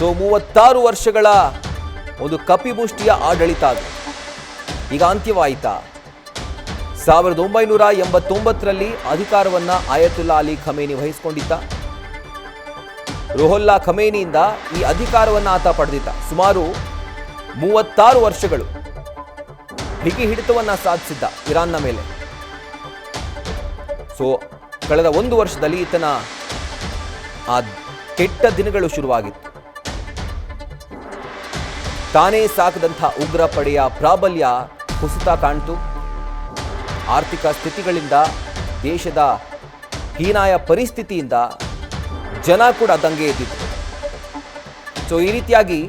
So 36 ವರ್ಷಗಳ ಒಂದು ಕಪಿಮುಷ್ಟಿಯ ಆಡಳಿತ ಅದು ಈಗ ಅಂತ್ಯವಾಯಿತಾ? 1989ರಲ್ಲಿ ಅಧಿಕಾರವನ್ನ ಆಯತುಲ್ಲಾ ಅಲಿ ಖಮೇನಿ ವಹಿಸಿಕೊಂಡಿದ್ದ. ರುಹುಲ್ಲಾ ಖಮೇನಿಯಿಂದ ಈ ಅಧಿಕಾರವನ್ನ ಆತ ಪಡೆದಿದ್ದ. ಸುಮಾರು 36 ವರ್ಷಗಳು ಬಿಗಿ ಹಿಡಿತವನ್ನ ಸಾಧಿಸಿದ್ದ ಇರಾನ್ನ ಮೇಲೆ. ಸೊ ಕಳೆದ 1 ವರ್ಷದಲ್ಲಿ ಈತನ ಆ ಕೆಟ್ಟ ದಿನಗಳು ಶುರುವಾಗಿತ್ತು. ತಾನೇ ಸಾಕದಂಥ ಉಗ್ರ ಪಡೆಯ ಪ್ರಾಬಲ್ಯ ಕುಸಿತ ಕಾಣ್ತು. ಆರ್ಥಿಕ ಸ್ಥಿತಿಗಳಿಂದ, ದೇಶದ ಹೀನಾಯ ಪರಿಸ್ಥಿತಿಯಿಂದ ಜನ ಕೂಡ ದಂಗೆ ಎದ್ದಿದ್ರು. ಸೊ ಈ ರೀತಿಯಾಗಿ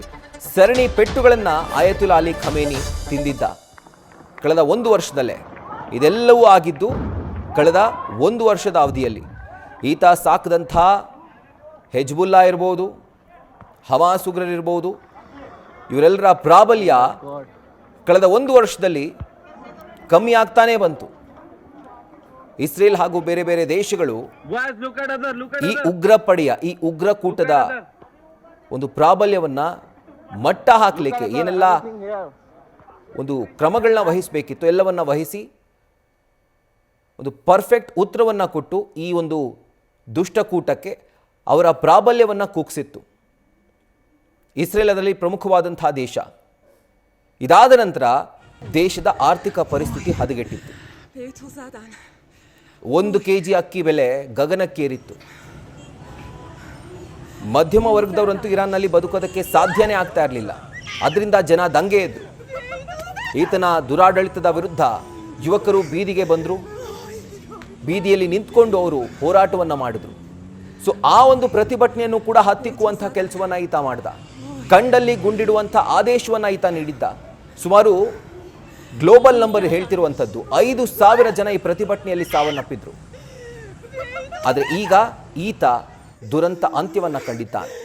ಸರಣಿ ಪೆಟ್ಟುಗಳನ್ನು ಆಯತುಲ್ಲಾ ಅಲಿ ಖಮೇನಿ ತಿಂದಿದ್ದ ಕಳೆದ 1 ವರ್ಷದಲ್ಲೇ. ಇದೆಲ್ಲವೂ ಆಗಿದ್ದು ಕಳೆದ 1 ವರ್ಷದ ಅವಧಿಯಲ್ಲಿ. ಈತ ಸಾಕದಂಥ ಹೆಜ್ಬುಲ್ಲಾ ಇರ್ಬೋದು, ಹಮಾಸ್ ಉಗ್ರರಿರ್ಬೋದು, ಇವರೆಲ್ಲರ ಪ್ರಾಬಲ್ಯ ಕಳೆದ 1 ವರ್ಷದಲ್ಲಿ ಕಮ್ಮಿ ಆಗ್ತಾನೇ ಬಂತು. ಇಸ್ರೇಲ್ ಹಾಗೂ ಬೇರೆ ಬೇರೆ ದೇಶಗಳು ಈ ಉಗ್ರ ಪಡೆಯ, ಈ ಉಗ್ರಕೂಟದ ಒಂದು ಪ್ರಾಬಲ್ಯವನ್ನ ಮಟ್ಟ ಹಾಕಲಿಕ್ಕೆ ಏನೆಲ್ಲ ಒಂದು ಕ್ರಮಗಳನ್ನ ವಹಿಸಬೇಕಿತ್ತು ಎಲ್ಲವನ್ನ ವಹಿಸಿ ಒಂದು ಪರ್ಫೆಕ್ಟ್ ಉತ್ತರವನ್ನ ಕೊಟ್ಟು ಈ ಒಂದು ದುಷ್ಟಕೂಟಕ್ಕೆ ಅವರ ಪ್ರಾಬಲ್ಯವನ್ನ ಕುಗ್ಸಿತ್ತು. ಇಸ್ರೇಲ್ ಅದರಲ್ಲಿ ಪ್ರಮುಖವಾದಂತಹ ದೇಶ. ಇದಾದ ನಂತರ ದೇಶದ ಆರ್ಥಿಕ ಪರಿಸ್ಥಿತಿ ಹದಗೆಟ್ಟಿತ್ತು. 1 kg ಅಕ್ಕಿ ಬೆಲೆ ಗಗನಕ್ಕೇರಿತ್ತು. ಮಧ್ಯಮ ವರ್ಗದವರಂತೂ ಇರಾನ್ನಲ್ಲಿ ಬದುಕೋದಕ್ಕೆ ಸಾಧ್ಯನೇ ಆಗ್ತಾ ಇರಲಿಲ್ಲ. ಅದರಿಂದ ಜನ ದಂಗೆ ಎದ್ದು ಈತನ ದುರಾಡಳಿತದ ವಿರುದ್ಧ ಯುವಕರು ಬೀದಿಗೆ ಬಂದರು. ಬೀದಿಯಲ್ಲಿ ನಿಂತ್ಕೊಂಡು ಅವರು ಹೋರಾಟವನ್ನು ಮಾಡಿದ್ರು. ಸೊ ಆ ಒಂದು ಪ್ರತಿಭಟನೆಯನ್ನು ಕೂಡ ಹತ್ತಿಕ್ಕುವಂಥ ಕೆಲಸವನ್ನು ಈತ ಮಾಡಿದ. ಕಂಡಲ್ಲಿ ಗುಂಡಿಡುವಂಥ ಆದೇಶವನ್ನು ಈತ ನೀಡಿದ್ದ. ಸುಮಾರು ಗ್ಲೋಬಲ್ ನಂಬರ್ ಹೇಳ್ತಿರುವಂಥದ್ದು 5,000 ಜನ ಈ ಪ್ರತಿಭಟನೆಯಲ್ಲಿ ಸಾವನ್ನಪ್ಪಿದ್ರು. ಆದರೆ ಈಗ ಈತ ದುರಂತ ಅಂತ್ಯವನ್ನು ಕಂಡಿದ್ದಾನೆ.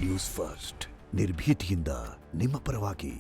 ನ್ಯೂಸ್ ಫಸ್ಟ್ ನಿರ್ಭೀತಿಯಿಂದ ನಿಮ್ಮ ಪರವಾಗಿ.